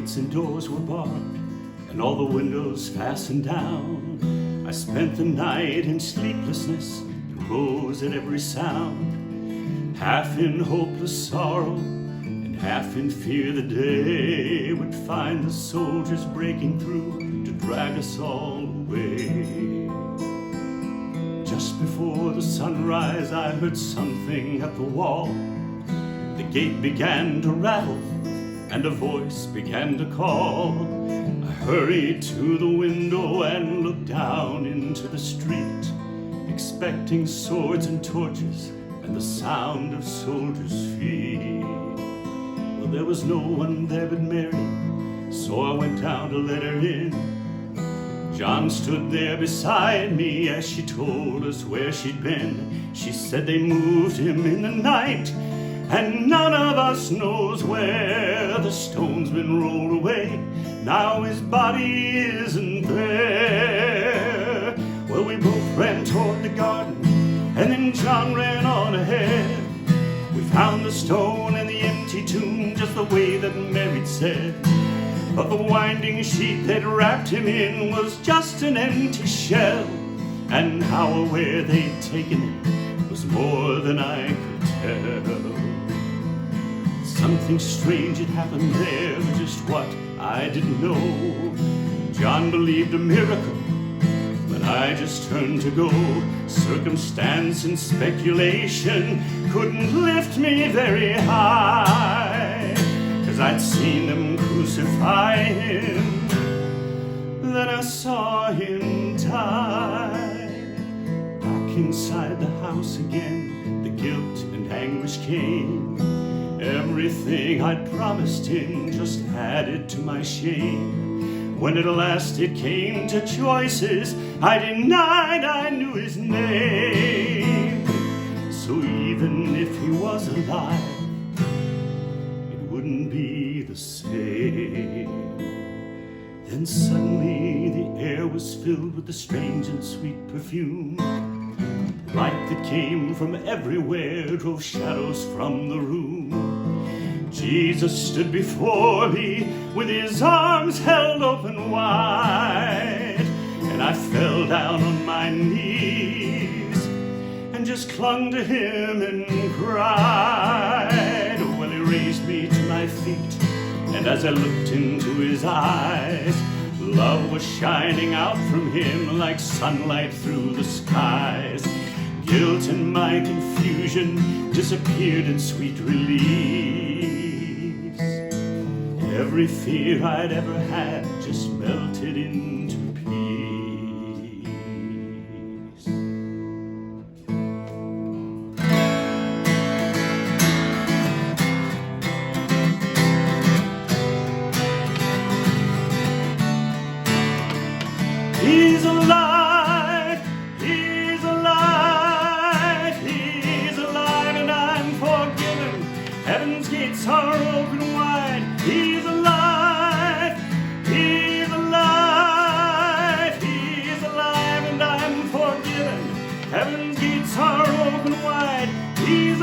gates and doors were barred, and all the windows fastened down. I spent the night in sleeplessness and rose at every sound, half in hopeless sorrow and half in fear the day would find the soldiers breaking through to drag us all away. Just before the sunrise, I heard something at the wall. The gate began to rattle, and a voice began to call. I hurried to the window and looked down into the street, expecting swords and torches and the sound of soldiers' feet. Well, there was no one there but Mary, so I went down to let her in. John stood there beside me as she told us where she'd been. She said they moved him in the night, and none of us knows where. The stone's been rolled away, now his body isn't there. Well, we both ran toward the garden, and then John ran on ahead. We found the stone and the empty tomb just the way that Mary'd said. But the winding sheet that wrapped him in was just an empty shell, and how or where they'd taken him was more than I could tell. Something strange had happened there, just what I didn't know. John believed a miracle, but I just turned to go. Circumstance and speculation couldn't lift me very high, 'cause I'd seen them crucify him, then I saw him die. Back inside the house again, the guilt and anguish came. Everything I'd promised him just added to my shame. When at last it came to choices, I denied I knew his name. So even if he was alive, wouldn't be the same. Then suddenly the air was filled with the strange and sweet perfume. Light that came from everywhere drove shadows from the room. Jesus stood before me with his arms held open wide, and I fell down on my knees and just clung to him and cried. Well, he raised me to my feet, and as I looked into his eyes, love was shining out from him like sunlight through the skies. Guilt and my confusion disappeared in sweet release. Every fear I'd ever had just melted into peace. He's alive, he's alive, he's alive, and I'm forgiven. Heaven's gates are open wide. He's alive, he's alive, he's alive, and I'm forgiven. Heaven's gates are open wide. He's